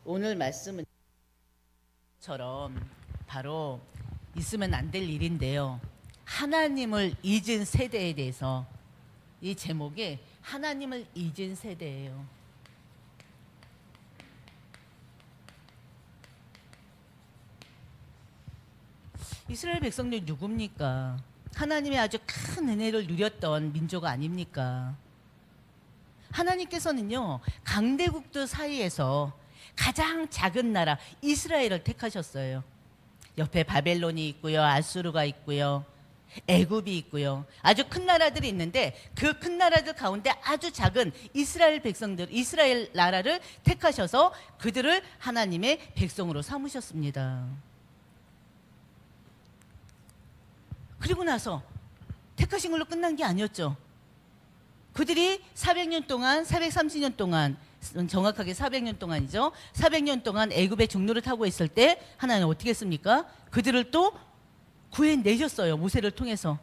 오늘 말씀은 처럼 바로 있으면 안 될 일인데요. 하나님을 잊은 세대에 대해서 이 제목이 하나님을 잊은 세대예요. 이스라엘 백성들 누굽니까? 하나님의 아주 큰 은혜를 누렸던 민족 아닙니까? 하나님께서는요, 강대국들 사이에서 가장 작은 나라 이스라엘을 택하셨어요. 옆에 바벨론이 있고요, 아수르가 있고요, 애굽이 있고요. 아주 큰 나라들이 있는데 그 큰 나라들 가운데 아주 작은 이스라엘 백성들, 이스라엘 나라를 택하셔서 그들을 하나님의 백성으로 삼으셨습니다. 그리고 나서 택하신 걸로 끝난 게 아니었죠. 그들이 400년 동안, 430년 동안, 정확하게 400년 동안이죠. 400년 동안 애굽의 종로를 타고 있을 때 하나님 어떻게 했습니까? 그들을 또 구해내셨어요. 모세를 통해서.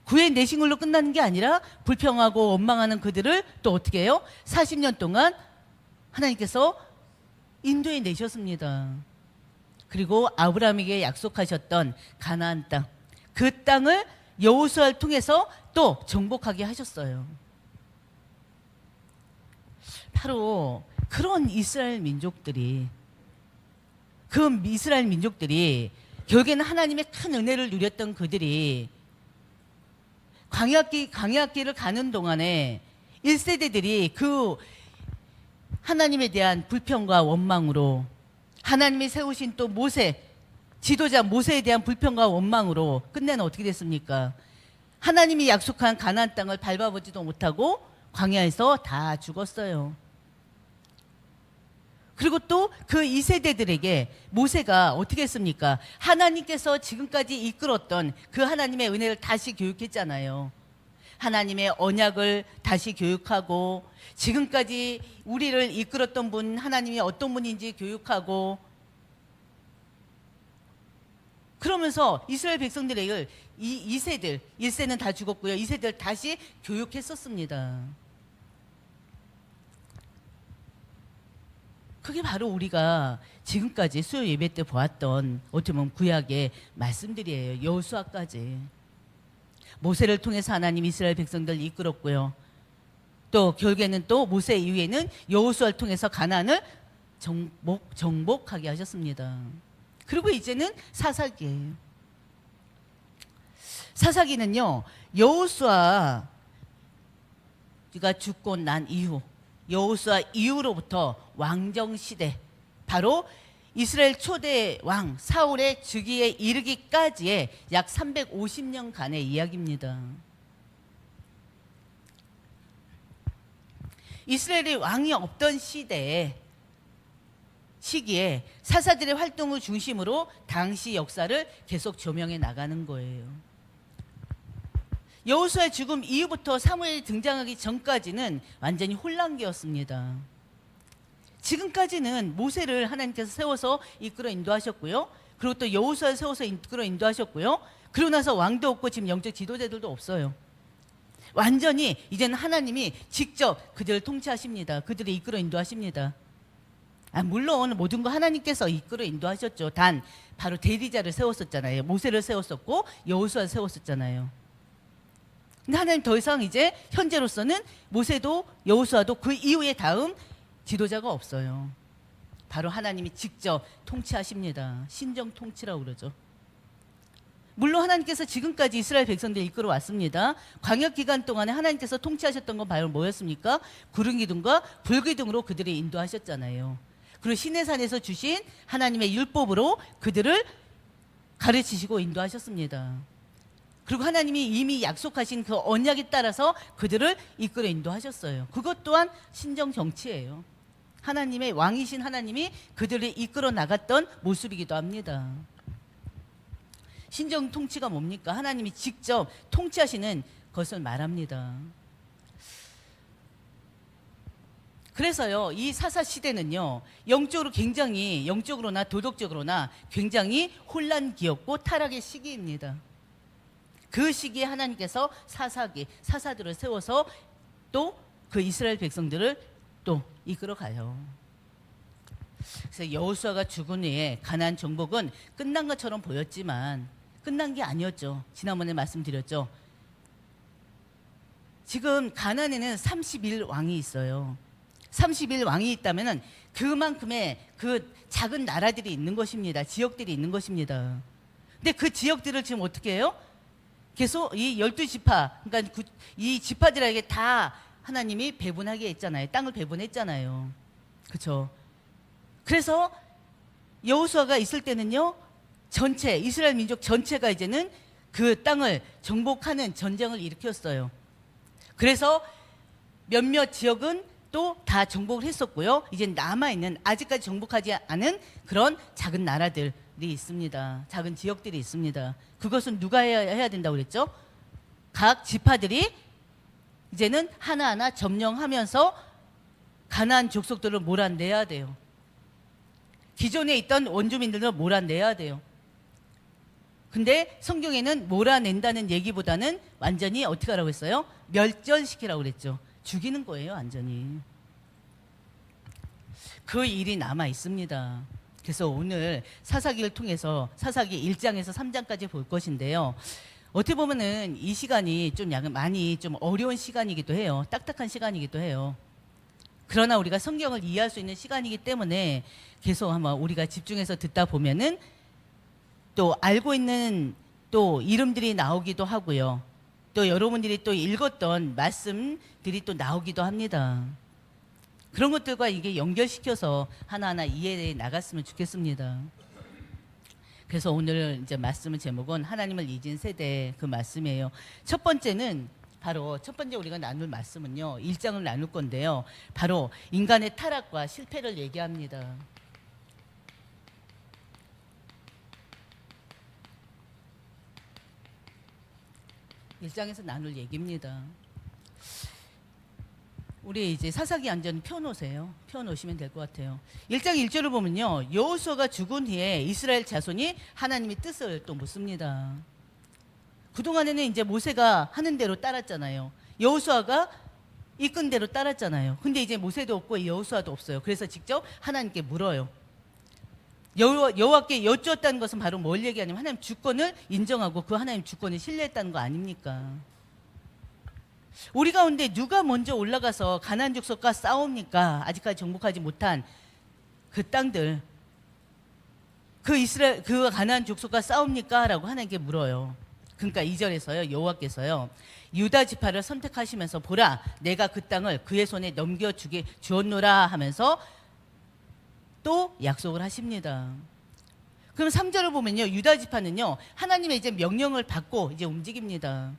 구해내신 걸로 끝나는 게 아니라 불평하고 원망하는 그들을 또 어떻게 해요? 40년 동안 하나님께서 인도해 내셨습니다. 그리고 아브라함에게 약속하셨던 가나안 땅, 그 땅을 여호수아를 통해서 또 정복하게 하셨어요. 바로 그런 이스라엘 민족들이, 그 이스라엘 민족들이 결국에는 하나님의 큰 은혜를 누렸던 그들이 광야길을 가는 동안에 1세대들이 그 하나님에 대한 불평과 원망으로, 하나님이 세우신 또 모세, 지도자 모세에 대한 불평과 원망으로 끝내는 어떻게 됐습니까? 하나님이 약속한 가나안 땅을 밟아보지도 못하고 광야에서 다 죽었어요. 그리고 또 그 2세대들에게 모세가 어떻게 했습니까? 하나님께서 지금까지 이끌었던 그 하나님의 은혜를 다시 교육했잖아요. 하나님의 언약을 다시 교육하고, 지금까지 우리를 이끌었던 분, 하나님이 어떤 분인지 교육하고, 그러면서 이스라엘 백성들에게 2세들, 1세는 다 죽었고요, 2세들 다시 교육했었습니다. 그게 바로 우리가 지금까지 수요 예배 때 보았던 어떻게 보면 구약의 말씀들이에요. 여호수아까지. 모세를 통해서 하나님 이스라엘 백성들을 이끌었고요. 또 결국에는 또 모세 이후에는 여호수아를 통해서 가나안을 정복하게 하셨습니다. 그리고 이제는 사사기예요. 사사기는요, 여호수아가 죽고 난 이후, 여호수아 이후로부터 왕정 시대, 바로 이스라엘 초대 왕 사울의 즉위에 이르기까지의 약 350년간의 이야기입니다. 이스라엘이 왕이 없던 시기에 사사들의 활동을 중심으로 당시 역사를 계속 조명해 나가는 거예요. 여호수아의 죽음 이후부터 사무엘이 등장하기 전까지는 완전히 혼란기였습니다. 지금까지는 모세를 하나님께서 세워서 이끌어 인도하셨고요. 그리고 또 여호수아를 세워서 이끌어 인도하셨고요. 그러고 나서 왕도 없고 지금 영적 지도자들도 없어요. 완전히 이제는 하나님이 직접 그들을 통치하십니다. 그들을 이끌어 인도하십니다. 물론 모든 거 하나님께서 이끌어 인도하셨죠. 단 바로 대리자를 세웠었잖아요. 모세를 세웠었고 여호수아를 세웠었잖아요. 근데 하나님 더 이상 이제 현재로서는 모세도 여호수아도 그 이후에 다음 지도자가 없어요. 바로 하나님이 직접 통치하십니다. 신정 통치라고 그러죠. 물론 하나님께서 지금까지 이스라엘 백성들을 이끌어 왔습니다. 광야 기간 동안에 하나님께서 통치하셨던 건 바로 뭐였습니까? 구름 기둥과 불 기둥으로 그들을 인도하셨잖아요. 그리고 시내산에서 주신 하나님의 율법으로 그들을 가르치시고 인도하셨습니다. 그리고 하나님이 이미 약속하신 그 언약에 따라서 그들을 이끌어 인도하셨어요. 그것 또한 신정 정치예요. 하나님의 왕이신 하나님이 그들을 이끌어 나갔던 모습이기도 합니다. 신정 통치가 뭡니까? 하나님이 직접 통치하시는 것을 말합니다. 그래서요, 이 사사 시대는요, 영적으로나 도덕적으로나 굉장히 혼란기였고 타락의 시기입니다. 그 시기에 하나님께서 사사들을 세워서 또 그 이스라엘 백성들을 또 이끌어 가요. 그래서 여호수아가 죽은 후에 가나안 정복은 끝난 것처럼 보였지만 끝난 게 아니었죠. 지난번에 말씀드렸죠. 지금 가나안에는 30일 왕이 있어요. 30일 왕이 있다면은 그만큼의 그 작은 나라들이 있는 것입니다. 지역들이 있는 것입니다. 근데 그 지역들을 지금 어떻게 해요? 계속 이 12지파, 그러니까 이 지파들에게 다 하나님이 배분하게 했잖아요. 땅을 배분했잖아요. 그렇죠? 그래서 여호수아가 있을 때는요, 전체 이스라엘 민족 전체가 이제는 그 땅을 정복하는 전쟁을 일으켰어요. 그래서 몇몇 지역은 또 다 정복을 했었고요. 이제 남아있는 아직까지 정복하지 않은 그런 작은 나라들이 있습니다. 작은 지역들이 있습니다. 그것은 누가 해야 된다고 그랬죠? 각 지파들이 이제는 하나하나 점령하면서 가나안 족속들을 몰아내야 돼요. 기존에 있던 원주민들을 몰아내야 돼요. 근데 성경에는 몰아낸다는 얘기보다는 완전히 어떻게 하라고 했어요? 멸절시키라고 그랬죠. 죽이는 거예요, 완전히. 그 일이 남아 있습니다. 그래서 오늘 사사기를 통해서 사사기 1장에서 3장까지 볼 것인데요. 어떻게 보면은 이 시간이 좀 약간 많이 좀 어려운 시간이기도 해요. 딱딱한 시간이기도 해요. 그러나 우리가 성경을 이해할 수 있는 시간이기 때문에 계속 한번 우리가 집중해서 듣다 보면은 또 알고 있는 또 이름들이 나오기도 하고요. 또 여러분들이 또 읽었던 말씀들이 또 나오기도 합니다. 그런 것들과 이게 연결시켜서 하나하나 이해해 나갔으면 좋겠습니다. 그래서 오늘 이제 말씀의 제목은 하나님을 잊은 세대 그 말씀이에요. 첫 번째는 바로 첫 번째 우리가 나눌 말씀은요. 1장을 나눌 건데요. 바로 인간의 타락과 실패를 얘기합니다. 1장에서 나눌 얘기입니다. 우리 이제 사사기 안전 펴놓으세요. 펴놓으시면 될 것 같아요. 1장 1절을 보면요. 여호수아가 죽은 후에 이스라엘 자손이 하나님의 뜻을 또 묻습니다. 그동안에는 이제 모세가 하는 대로 따랐잖아요. 여호수아가 이끈 대로 따랐잖아요. 근데 이제 모세도 없고 여호수아도 없어요. 그래서 직접 하나님께 물어요. 여호와께 여쭈었다는 것은 바로 뭘 얘기하냐면 하나님 주권을 인정하고 그 하나님 주권을 신뢰했다는 거 아닙니까? 우리 가운데 누가 먼저 올라가서 가나안 족속과 싸웁니까? 아직까지 정복하지 못한 그 땅들, 그 이스라엘 그 가나안 족속과 싸웁니까? 라고 하나님께 물어요. 그러니까 2절에서요 여호와께서요 유다 지파를 선택하시면서 보라 내가 그 땅을 그의 손에 주었노라 하면서 또 약속을 하십니다. 그럼 3절을 보면요 유다 지파는요 하나님의 이제 명령을 받고 이제 움직입니다.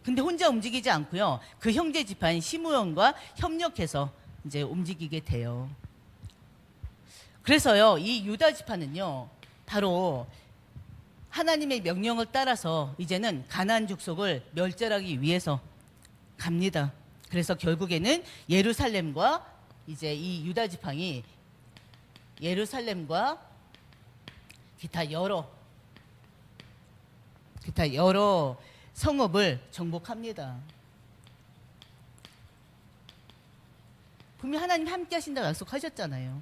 근데 혼자 움직이지 않고요 그 형제 지파인 시므온과 협력해서 이제 움직이게 돼요. 그래서요 이 유다 지파는요 바로 하나님의 명령을 따라서 이제는 가나안 족속을 멸절하기 위해서 갑니다. 그래서 결국에는 예루살렘과 이제 이 유다 지팡이 예루살렘과 기타 여러 성읍을 정복합니다. 분명히 하나님 함께 하신다고 약속하셨잖아요.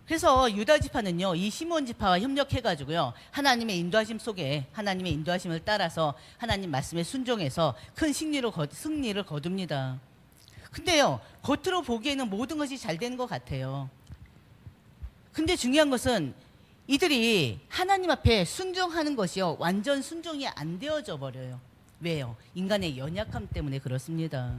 그래서 유다 지파는요 이 시므온 지파와 협력해가지고요 하나님의 인도하심 속에 하나님의 인도하심을 따라서 하나님 말씀에 순종해서 큰 승리를 거둡니다. 근데요 겉으로 보기에는 모든 것이 잘 되는 것 같아요. 근데 중요한 것은 이들이 하나님 앞에 순종하는 것이요 완전 순종이 안 되어져 버려요. 왜요? 인간의 연약함 때문에 그렇습니다.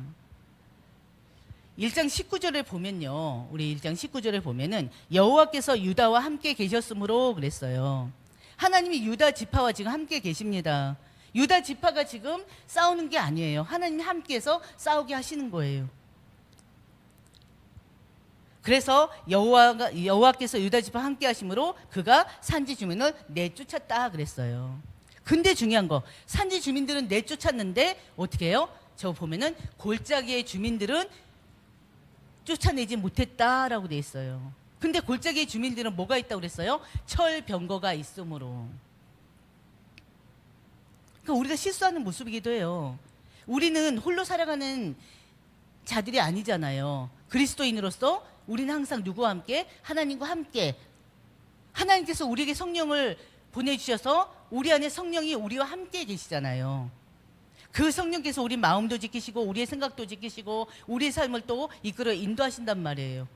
1장 19절을 보면요. 우리 1장 19절을 보면은 여호와께서 유다와 함께 계셨으므로 그랬어요. 하나님이 유다 지파와 지금 함께 계십니다. 유다 지파가 지금 싸우는 게 아니에요. 하나님이 함께해서 싸우게 하시는 거예요. 그래서 여호와께서 유다 지파 함께 하심으로 그가 산지 주민을 내쫓았다 그랬어요. 근데 중요한 거 산지 주민들은 내쫓았는데 어떻게 해요? 저 보면은 골짜기의 주민들은 쫓아내지 못했다라고 돼 있어요. 근데 골짜기의 주민들은 뭐가 있다고 그랬어요? 철병거가 있으므로. 그러니까 우리가 실수하는 모습이기도 해요. 우리는 홀로 살아가는 자들이 아니잖아요. 그리스도인으로서 우리는 항상 누구와 함께? 하나님과 함께. 하나님께서 우리에게 성령을 보내주셔서 우리 안에 성령이 우리와 함께 계시잖아요. 그 성령께서 우리 마음도 지키시고 우리의 생각도 지키시고 우리의 삶을 또 이끌어 인도하신단 말이에요.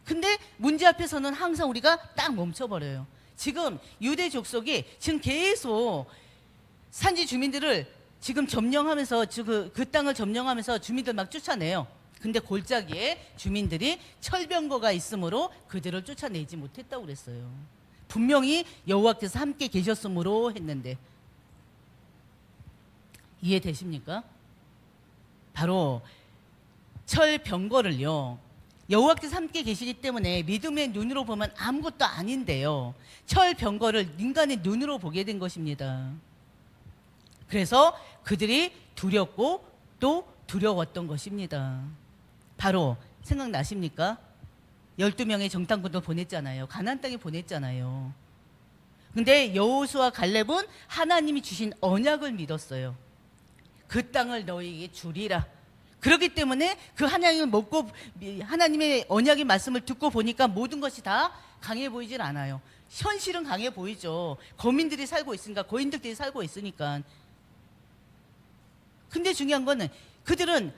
근데 문제 앞에서는 항상 우리가 딱 멈춰버려요. 지금 유대 족속이 지금 계속 산지 주민들을 지금 점령하면서 그 땅을 점령하면서 주민들 막 쫓아내요. 근데 골짜기에 주민들이 철병거가 있으므로 그들을 쫓아내지 못했다고 그랬어요. 분명히 여호와께서 함께 계셨으므로 했는데 이해되십니까? 바로 철병거를요, 여호와께서 함께 계시기 때문에 믿음의 눈으로 보면 아무것도 아닌데요, 철병거를 인간의 눈으로 보게 된 것입니다. 그래서 그들이 두렵고 또 두려웠던 것입니다. 바로 생각나십니까? 12명의 정탐꾼도 보냈잖아요. 가나안 땅에 보냈잖아요. 근데 여호수아 갈렙은 하나님이 주신 언약을 믿었어요. 그 땅을 너희에게 주리라. 그렇기 때문에 그 하나님을 먹고 하나님의 언약의 말씀을 듣고 보니까 모든 것이 다 강해 보이질 않아요. 현실은 강해 보이죠. 거민들이 살고 있으니까, 거인들끼리 살고 있으니까. 근데 중요한 거는 그들은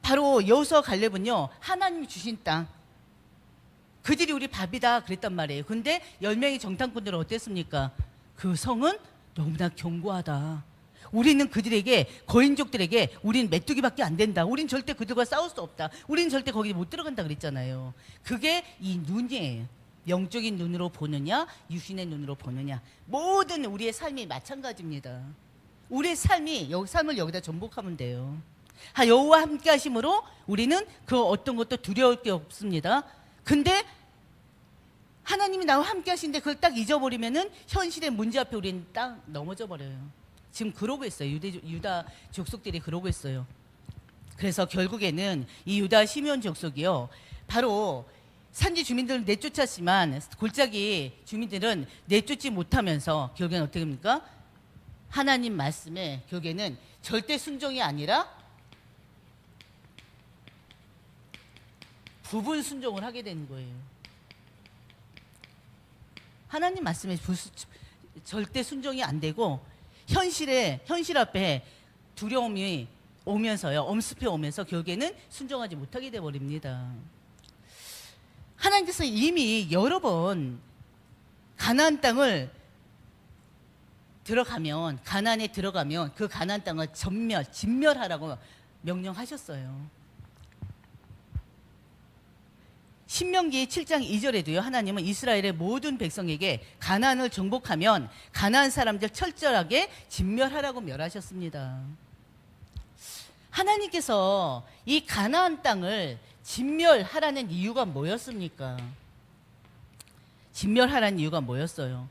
바로 여호수아 갈렙은요, 하나님이 주신 땅, 그들이 우리 밥이다 그랬단 말이에요. 근데 10명의 정탐꾼들은 어땠습니까? 그 성은 너무나 견고하다. 우리는 그들에게, 거인족들에게 우린 메뚜기밖에 안 된다. 우린 절대 그들과 싸울 수 없다. 우린 절대 거기 못 들어간다 그랬잖아요. 그게 이 눈이에요. 영적인 눈으로 보느냐, 유신의 눈으로 보느냐. 모든 우리의 삶이 마찬가지입니다. 우리의 삶을 여기다 전복하면 돼요. 여호와 함께 하심으로 우리는 그 어떤 것도 두려울 게 없습니다. 근데 하나님이 나와 함께 하시는데 그걸 딱 잊어버리면은 현실의 문제 앞에 우리는 딱 넘어져 버려요. 지금 그러고 있어요. 유다 족속들이 그러고 있어요. 그래서 결국에는 이 유다 시므온 족속이요, 바로 산지 주민들을 내쫓았지만 골짜기 주민들은 내쫓지 못하면서 결국에는 어떻게 됩니까? 하나님 말씀에 결국에는 절대 순종이 아니라 부분 순종을 하게 되는 거예요. 하나님 말씀에 절대 순종이 안 되고 현실 앞에 두려움이 오면서요, 엄습해 오면서 결국에는 순종하지 못하게 돼 버립니다. 하나님께서 이미 여러 번 가나안 땅을 가나안에 들어가면 그 가나안 땅을 진멸하라고 명령하셨어요. 신명기 7장 2절에도요, 하나님은 이스라엘의 모든 백성에게 가나안을 정복하면 가나안 사람들 철저하게 진멸하라고 멸하셨습니다. 하나님께서 이 가나안 땅을 진멸하라는 이유가 뭐였습니까? 진멸하라는 이유가 뭐였어요?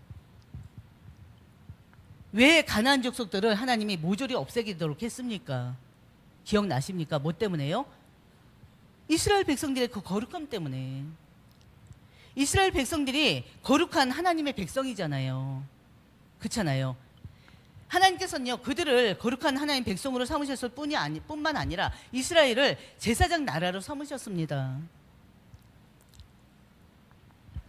왜 가나안 족속들을 하나님이 모조리 없애기도록 했습니까? 기억나십니까? 뭐 때문에요? 이스라엘 백성들의 그 거룩함 때문에. 이스라엘 백성들이 거룩한 하나님의 백성이잖아요. 그렇잖아요. 하나님께서는요, 그들을 거룩한 하나님 백성으로 삼으셨을 뿐만 아니라 이스라엘을 제사장 나라로 삼으셨습니다.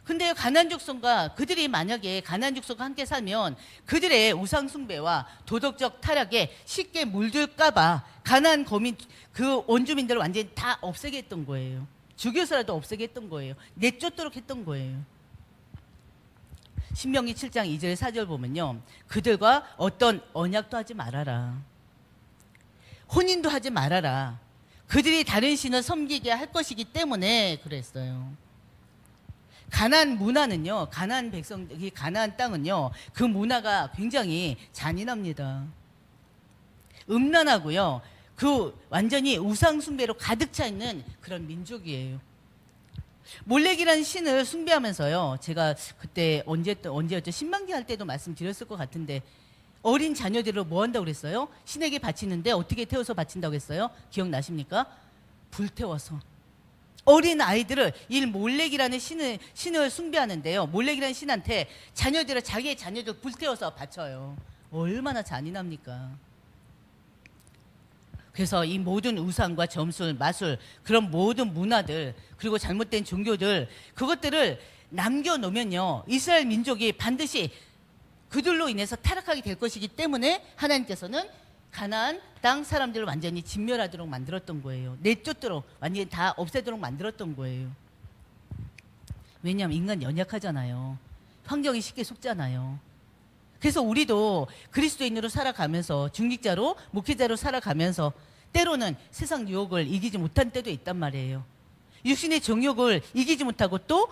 근데 가나안 족속과 그들이 만약에 가나안 족속과 함께 살면 그들의 우상 숭배와 도덕적 타락에 쉽게 물들까봐 가나안 거민 그 원주민들을 완전히 다 없애게 했던 거예요. 죽여서라도 없애게 했던 거예요. 내쫓도록 했던 거예요. 신명기 7장 2절 4절 보면요, 그들과 어떤 언약도 하지 말아라, 혼인도 하지 말아라. 그들이 다른 신을 섬기게 할 것이기 때문에 그랬어요. 가나안 문화는요, 가나안 땅은요, 그 문화가 굉장히 잔인합니다. 음란하고요, 그 완전히 우상 숭배로 가득 차 있는 그런 민족이에요. 몰렉이라는 신을 숭배하면서요, 제가 그때 언제였죠? 신명기 할 때도 말씀드렸을 것 같은데, 어린 자녀들을 뭐 한다고 그랬어요? 신에게 바치는데 어떻게 태워서 바친다고 했어요? 기억나십니까? 불태워서. 어린 아이들을 이 몰렉이라는 신을 숭배하는데요, 몰렉이라는 신한테 자기의 자녀들 불태워서 바쳐요. 얼마나 잔인합니까? 그래서 이 모든 우상과 점술, 마술, 그런 모든 문화들, 그리고 잘못된 종교들, 그것들을 남겨놓으면요, 이스라엘 민족이 반드시 그들로 인해서 타락하게 될 것이기 때문에 하나님께서는 가나안 땅 사람들을 완전히 진멸하도록 만들었던 거예요. 내쫓도록, 완전히 다 없애도록 만들었던 거예요. 왜냐하면 인간 연약하잖아요. 환경이 쉽게 속잖아요. 그래서 우리도 그리스도인으로 살아가면서, 중직자로, 목회자로 살아가면서 때로는 세상 유혹을 이기지 못한 때도 있단 말이에요. 육신의 정욕을 이기지 못하고 또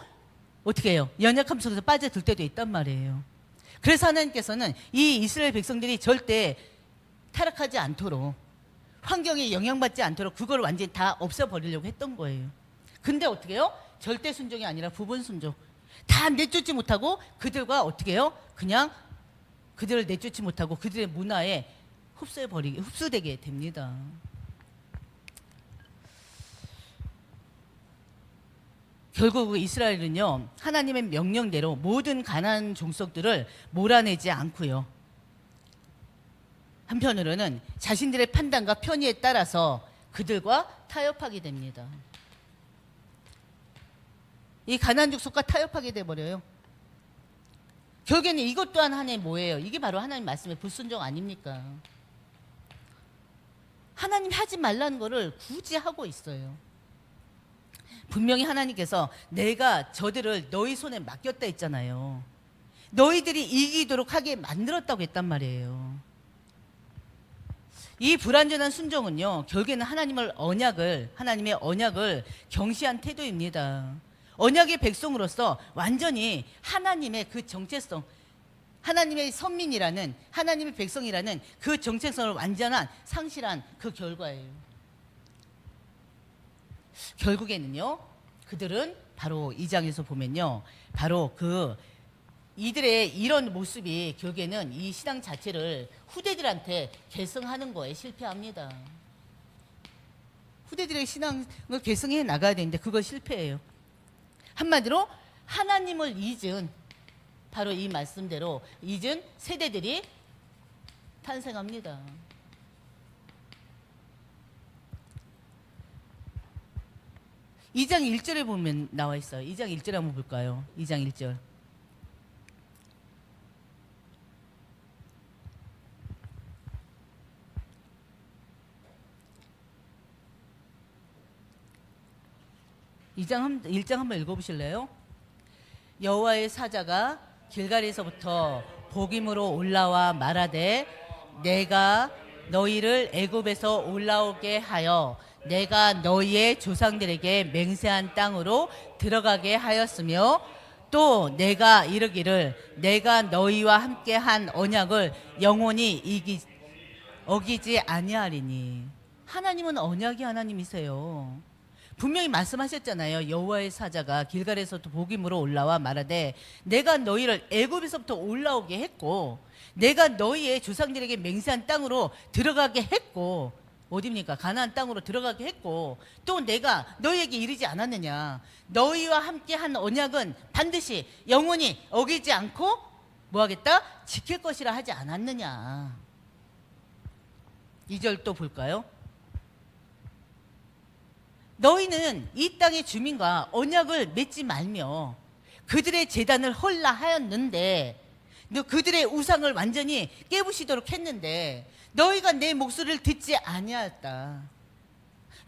어떻게 해요? 연약함 속에서 빠져들 때도 있단 말이에요. 그래서 하나님께서는 이 이스라엘 백성들이 절대 타락하지 않도록, 환경에 영향받지 않도록 그걸 완전히 다 없애버리려고 했던 거예요. 근데 어떻게 해요? 절대 순종이 아니라 부분 순종. 다 내쫓지 못하고 그들과 어떻게 해요? 그냥 그들을 내쫓지 못하고 그들의 문화에 흡수되게 됩니다. 결국 이스라엘은요, 하나님의 명령대로 모든 가나안 족속들을 몰아내지 않고요, 한편으로는 자신들의 판단과 편의에 따라서 그들과 타협하게 됩니다. 이 가나안 족속과 타협하게 돼버려요. 결국에는 이것 또한 하나의 뭐예요? 이게 바로 하나님 말씀의 불순종 아닙니까? 하나님 하지 말라는 거를 굳이 하고 있어요. 분명히 하나님께서 내가 저들을 너희 손에 맡겼다 했잖아요. 너희들이 이기도록 하게 만들었다고 했단 말이에요. 이 불완전한 순종은요, 결국에는 하나님의 언약을 경시한 태도입니다. 언약의 백성으로서 완전히 하나님의 그 정체성, 하나님의 선민이라는, 하나님의 백성이라는 그 정체성을 완전한 상실한 그 결과예요. 결국에는요, 그들은 바로 이 장에서 보면요, 바로 이들의 이런 모습이 결국에는 이 신앙 자체를 후대들한테 계승하는 거에 실패합니다. 후대들의 신앙을 계승해 나가야 되는데 그거 실패해요. 한마디로 하나님을 잊은, 바로 이 말씀대로 잊은 세대들이 탄생합니다. 2장 1절에 보면 나와 있어요. 2장 1절 한번 볼까요? 2장 1절. 이 1장 한번 읽어보실래요? 여호와의 사자가 길갈에서부터 복임으로 올라와 말하되 내가 너희를 애굽에서 올라오게 하여 내가 너희의 조상들에게 맹세한 땅으로 들어가게 하였으며 또 내가 이르기를 내가 너희와 함께 한 언약을 영원히 어기지 아니하리니. 하나님은 언약이 하나님이세요. 분명히 말씀하셨잖아요. 여호와의 사자가 길갈에서부터 복임으로 올라와 말하되 내가 너희를 애굽에서부터 올라오게 했고 내가 너희의 조상들에게 맹세한 땅으로 들어가게 했고, 어디입니까? 가나안 땅으로 들어가게 했고, 또 내가 너희에게 이르지 않았느냐? 너희와 함께 한 언약은 반드시 영원히 어기지 않고 뭐 하겠다? 지킬 것이라 하지 않았느냐? 2절 또 볼까요? 너희는 이 땅의 주민과 언약을 맺지 말며 그들의 제단을 헐라 하였는데, 너 그들의 우상을 완전히 깨부시도록 했는데 너희가 내 목소리를 듣지 아니하였다.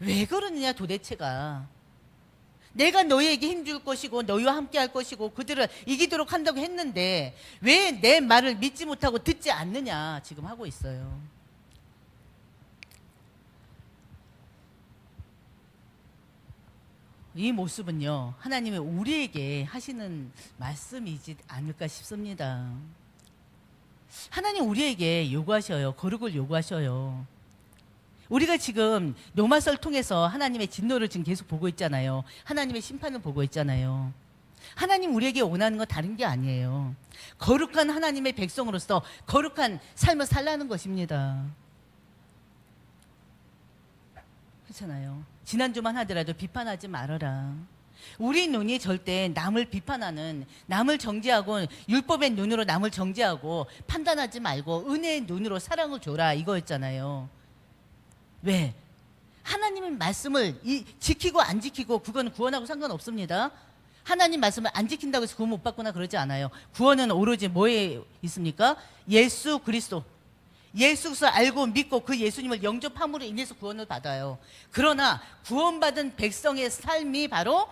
왜 그러느냐 도대체가. 내가 너희에게 힘줄 것이고 너희와 함께 할 것이고 그들을 이기도록 한다고 했는데 왜 내 말을 믿지 못하고 듣지 않느냐 지금 하고 있어요. 이 모습은요, 하나님이 우리에게 하시는 말씀이지 않을까 싶습니다. 하나님 우리에게 요구하셔요. 거룩을 요구하셔요. 우리가 지금 로마서를 통해서 하나님의 진노를 지금 계속 보고 있잖아요. 하나님의 심판을 보고 있잖아요. 하나님 우리에게 원하는 건 다른 게 아니에요. 거룩한 하나님의 백성으로서 거룩한 삶을 살라는 것입니다. 그렇잖아요. 지난주만 하더라도 비판하지 말아라. 우리 눈이 절대 남을 비판하는, 남을 정죄하고 율법의 눈으로 남을 정죄하고 판단하지 말고 은혜의 눈으로 사랑을 줘라 이거였잖아요. 왜? 하나님의 말씀을 지키고 안 지키고 그건 구원하고 상관없습니다. 하나님 말씀을 안 지킨다고 해서 구원 못 받거나 그러지 않아요. 구원은 오로지 뭐에 있습니까? 예수 그리스도. 예수 그리스도 알고 믿고 그 예수님을 영접함으로 인해서 구원을 받아요. 그러나 구원받은 백성의 삶이 바로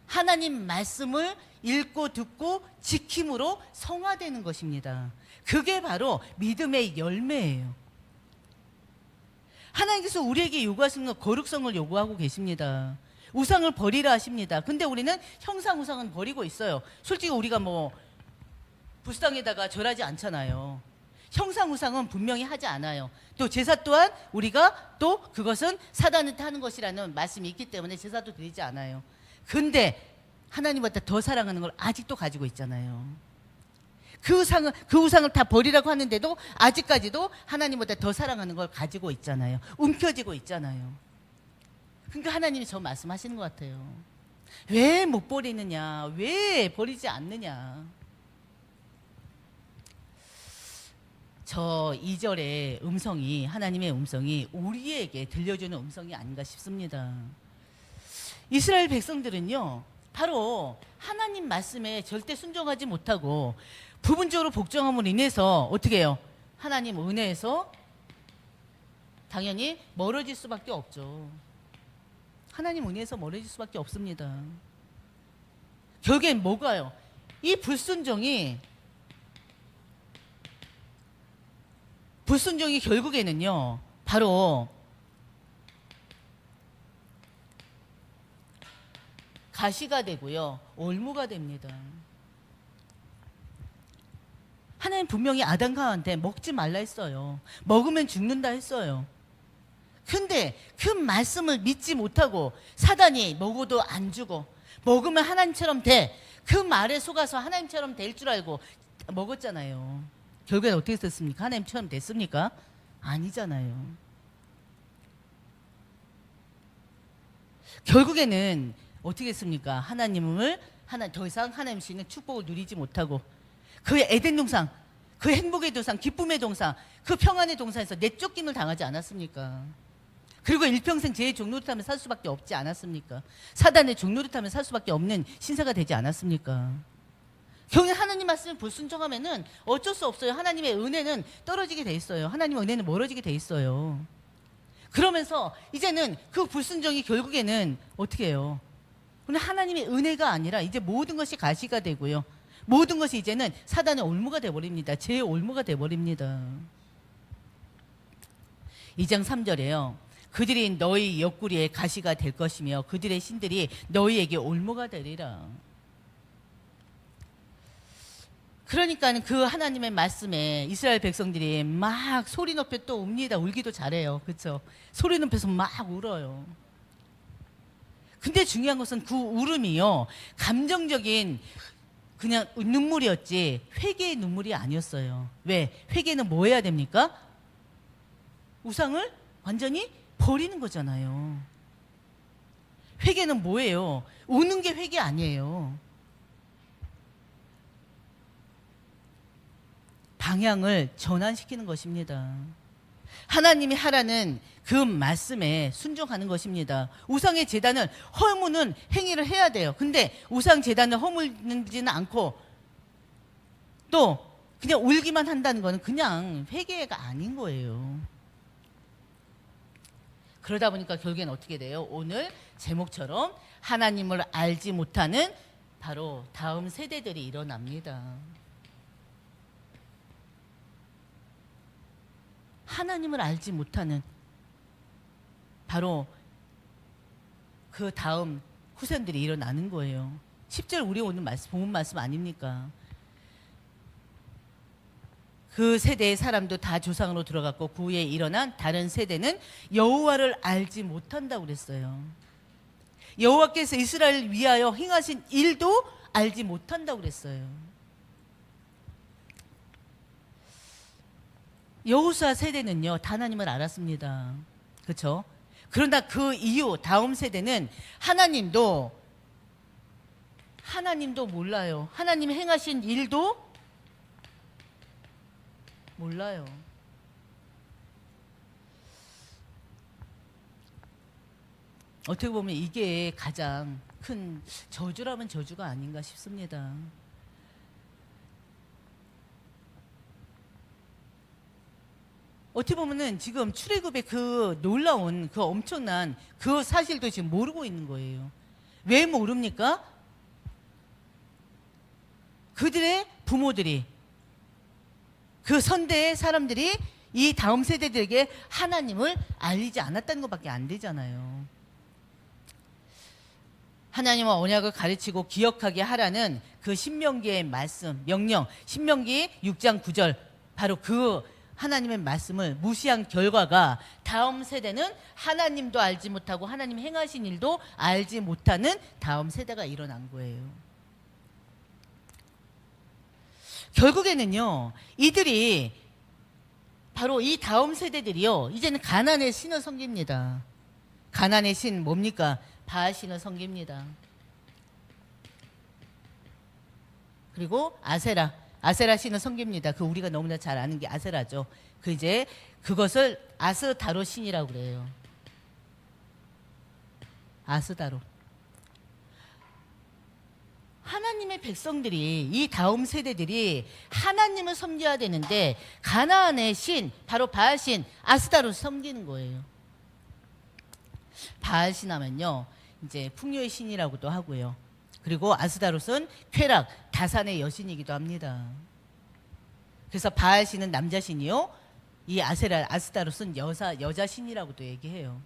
하나님 말씀을 읽고 듣고 지킴으로 성화되는 것입니다. 그게 바로 믿음의 열매예요. 하나님께서 우리에게 요구하시는 건 거룩성을 요구하고 계십니다. 우상을 버리라 하십니다. 근데 우리는 형상 우상은 버리고 있어요. 솔직히 우리가 뭐 불상에다가 절하지 않잖아요. 형상 우상은 분명히 하지 않아요. 또 제사 또한 우리가 또 그것은 사단한테 하는 것이라는 말씀이 있기 때문에 제사도 드리지 않아요. 근데 하나님보다 더 사랑하는 걸 아직도 가지고 있잖아요. 그 우상을 다 버리라고 하는데도 아직까지도 하나님보다 더 사랑하는 걸 가지고 있잖아요. 움켜쥐고 있잖아요. 그러니까 하나님이 저 말씀하시는 것 같아요. 왜 못 버리느냐? 왜 버리지 않느냐? 저 2절의 음성이, 하나님의 음성이 우리에게 들려주는 음성이 아닌가 싶습니다. 이스라엘 백성들은요, 바로 하나님 말씀에 절대 순종하지 못하고 부분적으로 복종함으로 인해서 어떻게 해요? 하나님 은혜에서 당연히 멀어질 수밖에 없죠. 하나님 은혜에서 멀어질 수밖에 없습니다. 결국엔 뭐가요? 이 불순종이 결국에는요, 바로 가시가 되고요, 올무가 됩니다. 하나님 분명히 아담과 하와한테 먹지 말라 했어요. 먹으면 죽는다 했어요. 근데 그 말씀을 믿지 못하고 사단이 먹어도 안 죽어, 먹으면 하나님처럼 돼, 그 말에 속아서 하나님처럼 될 줄 알고 먹었잖아요. 결국엔 어떻게 됐습니까? 하나님처럼 됐습니까? 아니잖아요. 결국에는 어떻게 했습니까? 하나님을 더 이상 하나님 주시는 축복을 누리지 못하고 그 에덴 동산, 그 행복의 동산, 기쁨의 동산, 그 평안의 동산에서 내쫓김을 당하지 않았습니까? 그리고 일평생 죄의 종노릇하며 살 수밖에 없지 않았습니까? 사단의 종노릇하며 살 수밖에 없는 신세가 되지 않았습니까? 결국에 하나님 말씀을 불순종하면은 어쩔 수 없어요. 하나님의 은혜는 떨어지게 돼 있어요. 하나님의 은혜는 멀어지게 돼 있어요. 그러면서 이제는 그 불순종이 결국에는 어떻게 해요? 근데 하나님의 은혜가 아니라 이제 모든 것이 가시가 되고요, 모든 것이 이제는 사단의 올무가 되어버립니다. 죄의 올무가 되어버립니다. 2장 3절에요. 그들이 너희 옆구리에 가시가 될 것이며 그들의 신들이 너희에게 올무가 되리라. 그러니까 그 하나님의 말씀에 이스라엘 백성들이 막 소리 높여 또 웁니다. 울기도 잘해요. 그렇죠? 소리 높여서 막 울어요. 근데 중요한 것은 그 울음이요, 감정적인 그냥 눈물이었지 회개의 눈물이 아니었어요. 왜? 회개는 뭐 해야 됩니까? 우상을 완전히 버리는 거잖아요. 회개는 뭐예요? 우는 게 회개 아니에요. 방향을 전환시키는 것입니다. 하나님이 하라는 그 말씀에 순종하는 것입니다. 우상의 제단을 허무는 행위를 해야 돼요. 근데 우상 제단을 허물지는 않고 또 그냥 울기만 한다는 것은 그냥 회개가 아닌 거예요. 그러다 보니까 결국엔 어떻게 돼요? 오늘 제목처럼 하나님을 알지 못하는 바로 다음 세대들이 일어납니다. 하나님을 알지 못하는 바로 그 다음 후손들이 일어나는 거예요. 10절 우리 오늘 본문 말씀 아닙니까? 그 세대의 사람도 다 조상으로 들어갔고 그 후에 일어난 다른 세대는 여호와를 알지 못한다고 그랬어요. 여호와께서 이스라엘을 위하여 행하신 일도 알지 못한다고 그랬어요. 여호수아 세대는요, 다 하나님을 알았습니다. 그렇죠? 그러나 그 이후 다음 세대는 하나님도 몰라요. 하나님 행하신 일도 몰라요. 어떻게 보면 이게 가장 큰 저주라면 저주가 아닌가 싶습니다. 어떻게 보면은 지금 출애굽의 그 놀라운 그 엄청난 그 사실도 지금 모르고 있는 거예요. 왜 모릅니까? 그들의 부모들이, 그 선대의 사람들이 이 다음 세대들에게 하나님을 알리지 않았다는 것밖에 안 되잖아요. 하나님의 언약을 가르치고 기억하게 하라는 그 신명기의 말씀, 명령, 신명기 6장 9절, 바로 그 하나님의 말씀을 무시한 결과가 다음 세대는 하나님도 알지 못하고 하나님 행하신 일도 알지 못하는 다음 세대가 일어난 거예요. 결국에는요, 이들이 바로 이 다음 세대들이요, 이제는 가나안의 신을 섬깁니다. 가나안의 신 뭡니까? 바알 신을 섬깁니다. 그리고 아세라 신을 섬깁니다. 그 우리가 너무나 잘 아는 게 아세라죠. 그 이제 그것을 아스다로 신이라고 그래요. 아스다로. 하나님의 백성들이, 이 다음 세대들이 하나님을 섬겨야 되는데 가나안의 신, 바로 바알신, 아스다로 섬기는 거예요. 바알신 하면요, 이제 풍요의 신이라고도 하고요. 그리고 아스다롯은 쾌락, 다산의 여신이기도 합니다. 그래서 바알신은 남자 신이요, 이 아스다롯은 여자 신이라고도 얘기해요.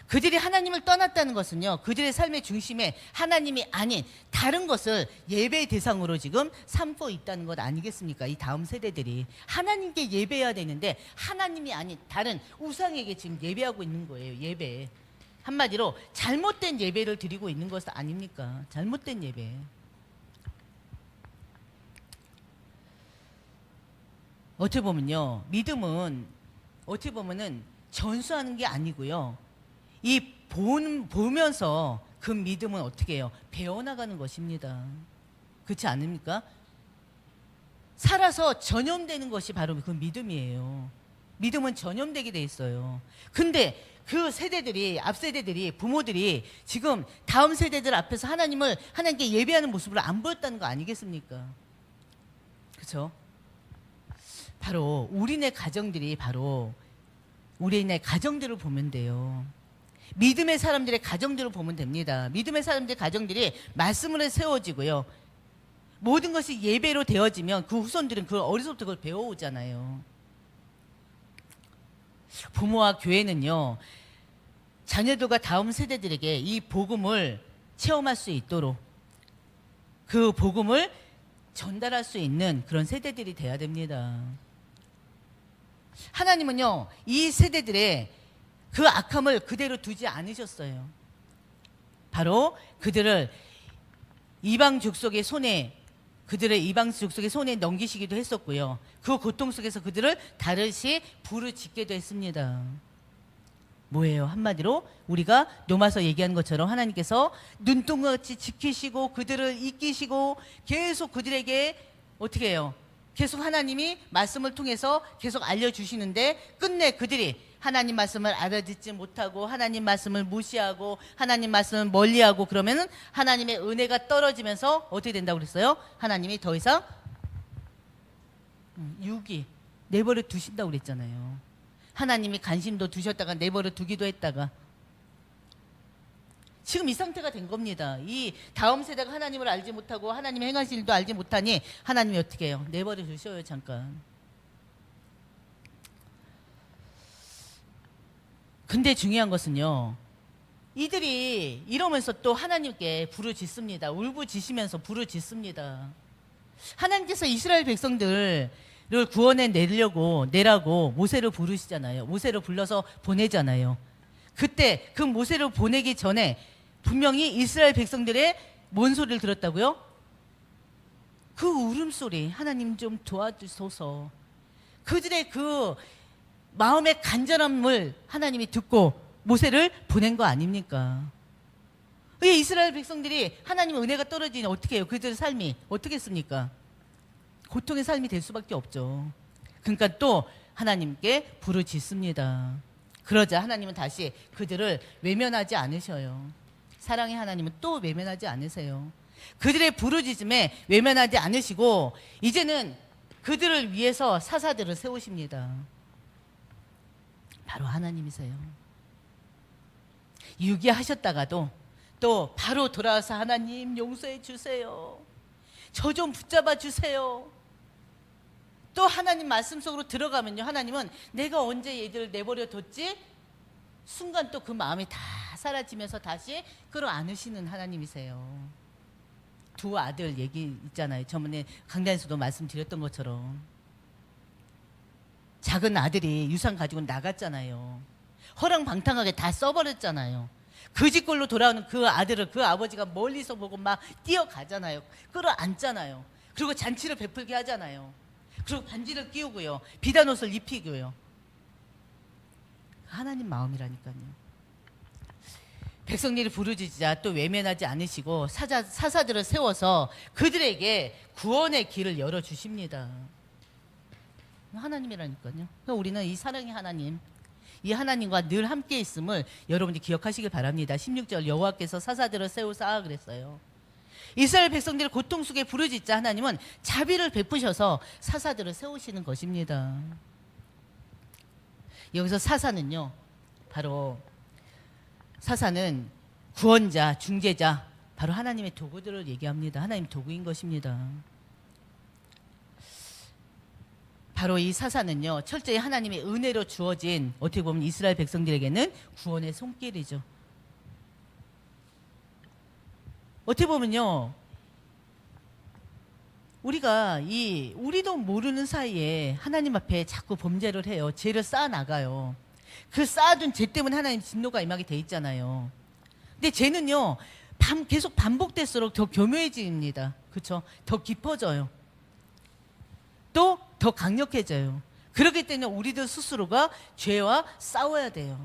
그들이 하나님을 떠났다는 것은요, 그들의 삶의 중심에 하나님이 아닌 다른 것을 예배의 대상으로 지금 삼고 있다는 것 아니겠습니까? 이 다음 세대들이 하나님께 예배해야 되는데 하나님이 아닌 다른 우상에게 지금 예배하고 있는 거예요. 예배, 한마디로 잘못된 예배를 드리고 있는 것 아닙니까? 잘못된 예배. 어떻게 보면요, 믿음은 어떻게 보면은 전수하는 게 아니고요, 이 보면서 그 믿음은 어떻게 해요? 배워나가는 것입니다. 그렇지 않습니까? 살아서 전염되는 것이 바로 그 믿음이에요. 믿음은 전염되게 돼 있어요. 근데 그 세대들이, 앞 세대들이, 부모들이 지금 다음 세대들 앞에서 하나님께 예배하는 모습을 안 보였다는 거 아니겠습니까? 그렇죠? 바로 우리네 가정들이, 바로 우리네 가정들을 보면 돼요. 믿음의 사람들의 가정들을 보면 됩니다. 믿음의 사람들의 가정들이 말씀으로 세워지고요, 모든 것이 예배로 되어지면 그 후손들은 그 어려서부터 그걸 배워오잖아요. 부모와 교회는요, 자녀들과 다음 세대들에게 이 복음을 체험할 수 있도록 그 복음을 전달할 수 있는 그런 세대들이 돼야 됩니다. 하나님은요, 이 세대들의 그 악함을 그대로 두지 않으셨어요. 바로 그들을 이방 족속의 손에, 그들의 이방 족속의 손에 넘기시기도 했었고요, 그 고통 속에서 그들을 다르시 부르짖게도 했습니다. 뭐예요? 한마디로 우리가 로마서 얘기하는 것처럼 하나님께서 눈동같이 지키시고 그들을 이끼시고 계속 그들에게 어떻게 해요? 계속 하나님이 말씀을 통해서 계속 알려주시는데 끝내 그들이 하나님 말씀을 알아듣지 못하고 하나님 말씀을 무시하고 하나님 말씀을 멀리하고 그러면은 하나님의 은혜가 떨어지면서 어떻게 된다고 그랬어요? 하나님이 더 이상 내버려 두신다고 그랬잖아요. 하나님이 관심도 두셨다가 내버려 두기도 했다가 지금 이 상태가 된 겁니다. 이 다음 세대가 하나님을 알지 못하고 하나님의 행하신 일도 알지 못하니 하나님이 어떻게 해요? 내버려 두셔요. 잠깐. 근데 중요한 것은요, 이들이 이러면서 또 하나님께 부르짖습니다. 울부짖으면서 부르짖습니다. 하나님께서 이스라엘 백성들을 구원해 내라고 모세를 부르시잖아요. 모세를 불러서 보내잖아요. 그때 그 모세를 보내기 전에 분명히 이스라엘 백성들의 뭔 소리를 들었다고요? 그 울음소리, 하나님 좀 도와주소서. 그들의 그 마음의 간절함을 하나님이 듣고 모세를 보낸 거 아닙니까? 왜 이스라엘 백성들이 하나님의 은혜가 떨어지니 어떻게 해요? 그들의 삶이 어떻게 했습니까? 고통의 삶이 될 수밖에 없죠. 그러니까 또 하나님께 부르짖습니다. 그러자 하나님은 다시 그들을 외면하지 않으셔요. 사랑의 하나님은 또 외면하지 않으세요. 그들의 부르짖음에 외면하지 않으시고 이제는 그들을 위해서 사사들을 세우십니다. 바로 하나님이세요. 유기하셨다가도 또 바로 돌아와서 하나님 용서해 주세요. 저 좀 붙잡아 주세요. 또 하나님 말씀 속으로 들어가면요, 하나님은 내가 언제 얘들을 내버려 뒀지? 순간 또 그 마음이 다 사라지면서 다시 끌어안으시는 하나님이세요. 두 아들 얘기 있잖아요. 저번에 강단에서도 말씀드렸던 것처럼 작은 아들이 유산 가지고 나갔잖아요. 허랑방탕하게 다 써버렸잖아요. 그 집골로 돌아오는 그 아들을 그 아버지가 멀리서 보고 막 뛰어가잖아요. 끌어안잖아요. 그리고 잔치를 베풀게 하잖아요. 그리고 반지를 끼우고요. 비단 옷을 입히고요. 하나님 마음이라니까요. 백성들이 부르짖자 또 외면하지 않으시고 사사들을 세워서 그들에게 구원의 길을 열어주십니다. 하나님이라니까요. 우리는 이 사랑의 하나님, 이 하나님과 늘 함께 있음을 여러분이 기억하시길 바랍니다. 16절 여호와께서 사사들을 세우사 그랬어요. 이스라엘 백성들의 고통 속에 부르짖자 하나님은 자비를 베푸셔서 사사들을 세우시는 것입니다. 여기서 사사는요, 바로 사사는 구원자, 중재자, 바로 하나님의 도구들을 얘기합니다. 하나님 도구인 것입니다. 바로 이 사사는요, 철저히 하나님의 은혜로 주어진, 어떻게 보면 이스라엘 백성들에게는 구원의 손길이죠. 어떻게 보면요, 우리도 모르는 사이에 하나님 앞에 자꾸 범죄를 해요. 죄를 쌓아나가요. 그 쌓아둔 죄 때문에 하나님 진노가 임하게 돼 있잖아요. 근데 죄는요, 계속 반복될수록 더 교묘해집니다. 그렇죠? 더 깊어져요. 또 더 강력해져요. 그렇기 때문에 우리들 스스로가 죄와 싸워야 돼요.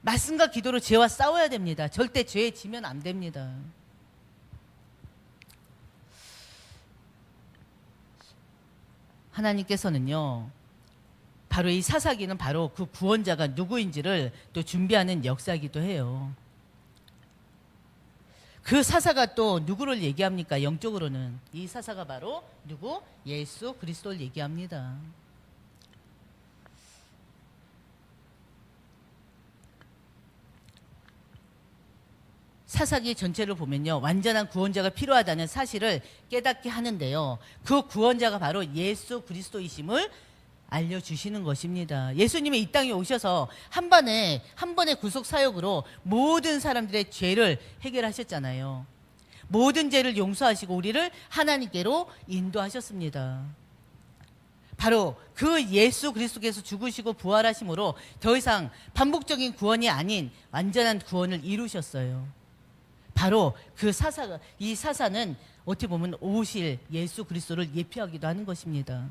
말씀과 기도로 죄와 싸워야 됩니다. 절대 죄에 지면 안 됩니다. 하나님께서는요, 바로 이 사사기는 바로 그 구원자가 누구인지를 또 준비하는 역사이기도 해요. 그 사사가 또 누구를 얘기합니까? 영적으로는 이 사사가 바로 누구? 예수 그리스도를 얘기합니다. 사사기 전체를 보면요, 완전한 구원자가 필요하다는 사실을 깨닫게 하는데요, 그 구원자가 바로 예수 그리스도이심을 알려주시는 것입니다. 예수님이 이 땅에 오셔서 한 번의 구속 사역으로 모든 사람들의 죄를 해결하셨잖아요. 모든 죄를 용서하시고 우리를 하나님께로 인도하셨습니다. 바로 그 예수 그리스도께서 죽으시고 부활하심으로 더 이상 반복적인 구원이 아닌 완전한 구원을 이루셨어요. 바로 그 이 사사는 어떻게 보면 오실 예수 그리스도를 예표하기도 하는 것입니다.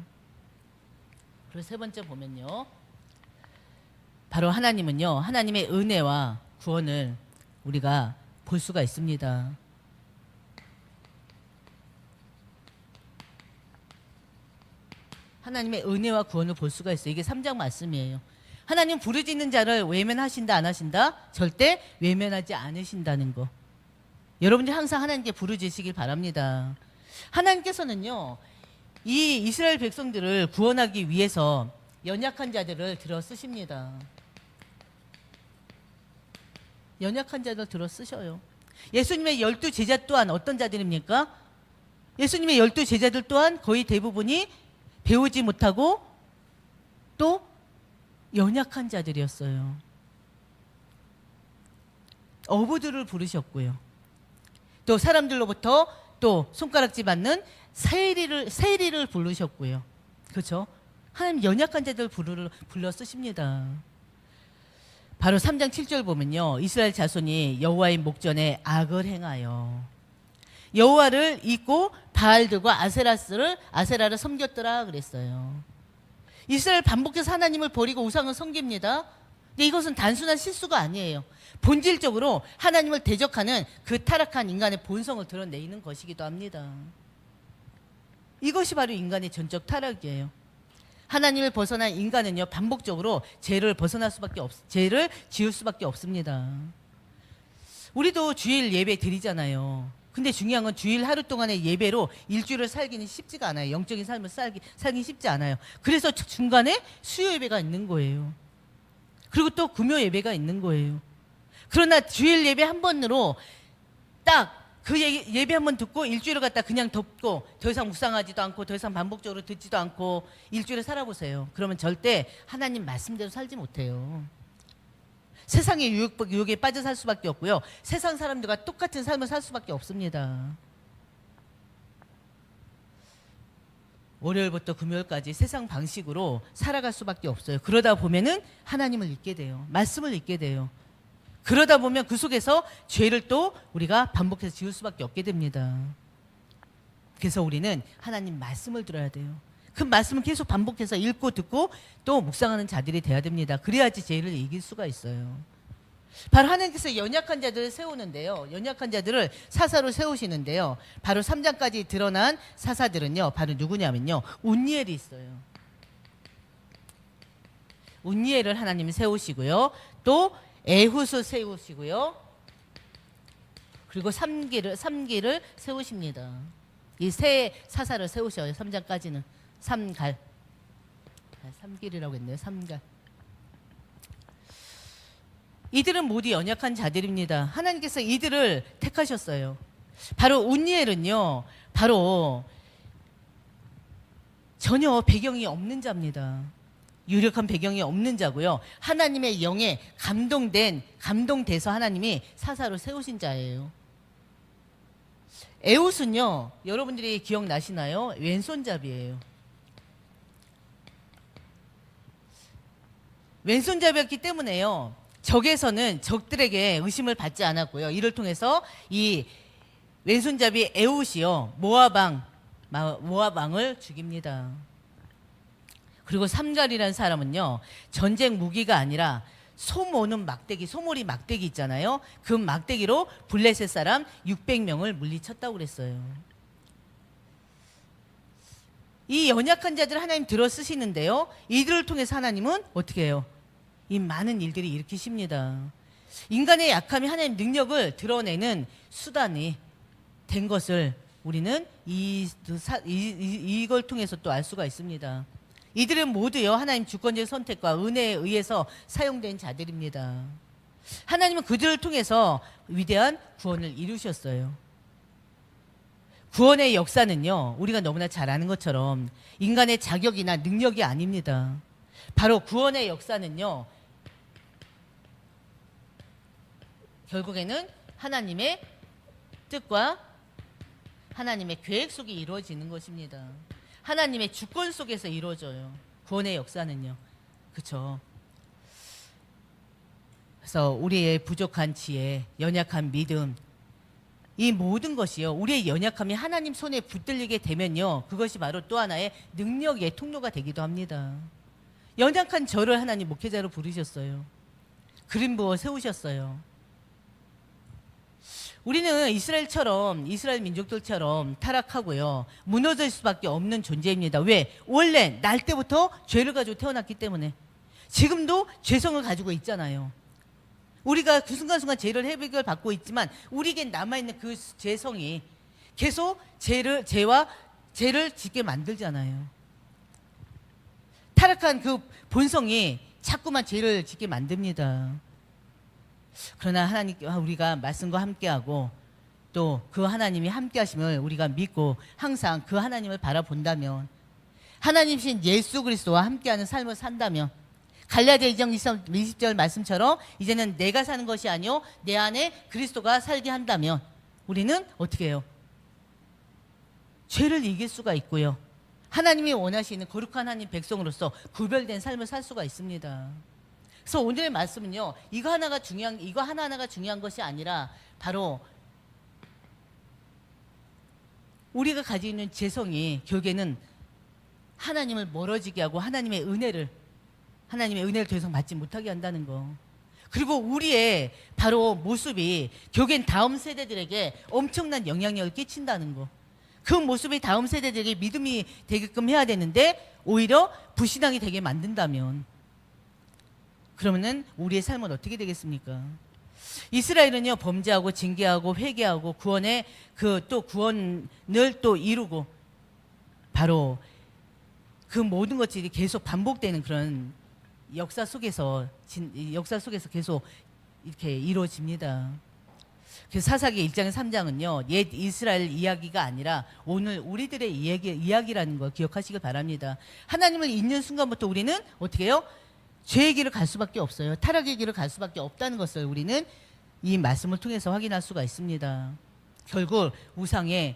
그리고 세 번째 보면요, 바로 하나님은요, 하나님의 은혜와 구원을 우리가 볼 수가 있습니다. 하나님의 은혜와 구원을 볼 수가 있어요. 이게 3장 말씀이에요. 하나님 부르짖는 자를 외면하신다 안 하신다? 절대 외면하지 않으신다는 거. 여러분들이 항상 하나님께 부르짖으시길 바랍니다. 하나님께서는요, 이 이스라엘 백성들을 구원하기 위해서 연약한 자들을 들어 쓰십니다. 연약한 자들 들어 쓰셔요. 예수님의 12 제자 또한 어떤 자들입니까? 예수님의 12 제자들 또한 거의 대부분이 배우지 못하고 또 연약한 자들이었어요. 어부들을 부르셨고요. 또 사람들로부터 또 손가락질 받는 세리를 부르셨고요. 그렇죠? 하나님 연약한 자들 불러 쓰십니다. 바로 3장 7절 보면요, 이스라엘 자손이 여호와의 목전에 악을 행하여 여호와를 잊고 바알들과 아세라를 섬겼더라 그랬어요. 이스라엘 반복해서 하나님을 버리고 우상을 섬깁니다. 근데 이것은 단순한 실수가 아니에요. 본질적으로 하나님을 대적하는 그 타락한 인간의 본성을 드러내는 것이기도 합니다. 이것이 바로 인간의 전적 타락이에요. 하나님을 벗어난 인간은요, 반복적으로 죄를 죄를 지을 수밖에 없습니다. 우리도 주일 예배 드리잖아요. 근데 중요한 건 주일 하루 동안의 예배로 일주일을 살기는 쉽지가 않아요. 영적인 삶을 살기 쉽지 않아요. 그래서 중간에 수요 예배가 있는 거예요. 그리고 또 금요 예배가 있는 거예요. 그러나 주일 예배 한 번으로 딱 그 예배 한 번 듣고 일주일을 갖다 그냥 덮고 더 이상 묵상하지도 않고 더 이상 반복적으로 듣지도 않고 일주일을 살아보세요. 그러면 절대 하나님 말씀대로 살지 못해요. 세상의 유혹에 빠져 살 수밖에 없고요. 세상 사람들과 똑같은 삶을 살 수밖에 없습니다. 월요일부터 금요일까지 세상 방식으로 살아갈 수밖에 없어요. 그러다 보면은 하나님을 잊게 돼요. 말씀을 잊게 돼요. 그러다 보면 그 속에서 죄를 또 우리가 반복해서 지을 수밖에 없게 됩니다. 그래서 우리는 하나님 말씀을 들어야 돼요. 그 말씀을 계속 반복해서 읽고 듣고 또 묵상하는 자들이 돼야 됩니다. 그래야지 죄를 이길 수가 있어요. 바로 하나님께서 연약한 자들을 세우는데요. 연약한 자들을 사사로 세우시는데요. 바로 3장까지 드러난 사사들은요. 바로 누구냐면요. 운니엘이 있어요. 운니엘을 하나님이 세우시고요. 또 에훗을 세우시고요. 그리고 삼기를 세우십니다. 이 세 사사를 세우셔요. 3장까지는. 삼길이라고 했네요. 삼갈. 이들은 모두 연약한 자들입니다. 하나님께서 이들을 택하셨어요. 바로 운니엘은요. 바로 전혀 배경이 없는 자입니다. 유력한 배경이 없는 자고요. 하나님의 영에 감동돼서 하나님이 사사로 세우신 자예요. 에훗은요. 여러분들이 기억나시나요? 왼손잡이에요. 왼손잡이였기 때문에요. 적들에게 의심을 받지 않았고요. 이를 통해서 이 왼손잡이 에훗이요. 모압 왕을 죽입니다. 그리고 삼갈이라는 사람은요. 전쟁 무기가 아니라 소몰이 막대기 있잖아요. 그 막대기로 블레셋 사람 600명을 물리쳤다고 그랬어요. 이 연약한 자들 하나님 들어 쓰시는데요. 이들을 통해서 하나님은 어떻게 해요? 이 많은 일들이 일으키십니다. 인간의 약함이 하나님 능력을 드러내는 수단이 된 것을 우리는 이걸 통해서 또 알 수가 있습니다. 이들은 모두요 하나님 주권적 선택과 은혜에 의해서 사용된 자들입니다. 하나님은 그들을 통해서 위대한 구원을 이루셨어요. 구원의 역사는요 우리가 너무나 잘 아는 것처럼 인간의 자격이나 능력이 아닙니다. 바로 구원의 역사는요 결국에는 하나님의 뜻과 하나님의 계획 속에 이루어지는 것입니다. 하나님의 주권 속에서 이루어져요. 구원의 역사는요. 그렇죠? 그래서 우리의 부족한 지혜, 연약한 믿음, 이 모든 것이요. 우리의 연약함이 하나님 손에 붙들리게 되면요. 그것이 바로 또 하나의 능력의 통로가 되기도 합니다. 연약한 저를 하나님 목회자로 부르셨어요. 그림 부어 세우셨어요. 우리는 이스라엘 민족들처럼 타락하고요. 무너질 수밖에 없는 존재입니다. 왜? 원래 날 때부터 죄를 가지고 태어났기 때문에. 지금도 죄성을 가지고 있잖아요. 우리가 그 순간순간 죄를 해결 받고 있지만 우리에게 남아있는 그 죄성이 계속 죄를 짓게 만들잖아요. 타락한 그 본성이 자꾸만 죄를 짓게 만듭니다. 그러나 우리가 말씀과 함께하고 또 그 하나님이 함께하심을 우리가 믿고 항상 그 하나님을 바라본다면 하나님이신 예수 그리스도와 함께하는 삶을 산다면 갈라디아 2장 20절 말씀처럼 이제는 내가 사는 것이 아니요 내 안에 그리스도가 살게 한다면 우리는 어떻게 해요? 죄를 이길 수가 있고요. 하나님이 원하시는 거룩한 하나님 백성으로서 구별된 삶을 살 수가 있습니다. 그래서 오늘의 말씀은요. 이거 하나하나가 중요한 것이 아니라 바로 우리가 가지고 있는 죄성이 결국에는 하나님을 멀어지게 하고 하나님의 은혜를 더 이상 받지 못하게 한다는 거. 그리고 우리의 바로 모습이 결국엔 다음 세대들에게 엄청난 영향력을 끼친다는 거. 그 모습이 다음 세대들에게 믿음이 되게끔 해야 되는데 오히려 불신앙이 되게 만든다면 그러면은 우리의 삶은 어떻게 되겠습니까? 이스라엘은요 범죄하고 징계하고 회개하고 구원의 또 구원을 또 이루고 바로 그 모든 것들이 계속 반복되는 그런 역사 속에서 계속 이렇게 이루어집니다. 그래서 사사기 1장 3장은요 옛 이스라엘 이야기가 아니라 오늘 우리들의 이야기라는 걸 기억하시길 바랍니다. 하나님을 잊는 순간부터 우리는 어떻게 해요? 죄의 길을 갈 수밖에 없어요. 타락의 길을 갈 수밖에 없다는 것을 우리는 이 말씀을 통해서 확인할 수가 있습니다. 결국 우상의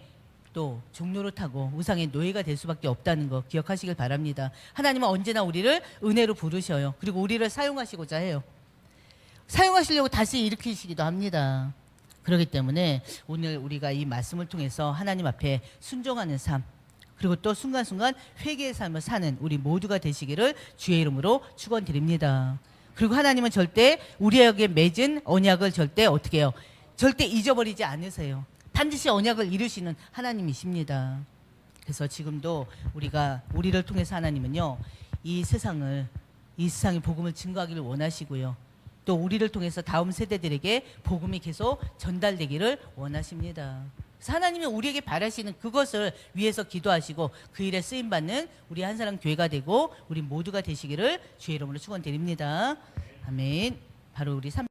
또 종로를 타고 우상의 노예가 될 수밖에 없다는 거 기억하시길 바랍니다. 하나님은 언제나 우리를 은혜로 부르셔요. 그리고 우리를 사용하시고자 해요. 사용하시려고 다시 일으키시기도 합니다. 그렇기 때문에 오늘 우리가 이 말씀을 통해서 하나님 앞에 순종하는 삶 그리고 또 순간순간 회개의 삶을 사는 우리 모두가 되시기를 주의 이름으로 축원드립니다. 그리고 하나님은 절대 우리에게 맺은 언약을 절대 어떻게 해요? 절대 잊어버리지 않으세요. 반드시 언약을 이루시는 하나님이십니다. 그래서 지금도 우리를 통해서 하나님은요 이 세상의 복음을 증거하기를 원하시고요. 또 우리를 통해서 다음 세대들에게 복음이 계속 전달되기를 원하십니다. 그래서 하나님이 우리에게 바라시는 그것을 위해서 기도하시고 그 일에 쓰임받는 우리 한사람 교회가 되고 우리 모두가 되시기를 주의 이름으로 축원드립니다. 아멘. 바로 우리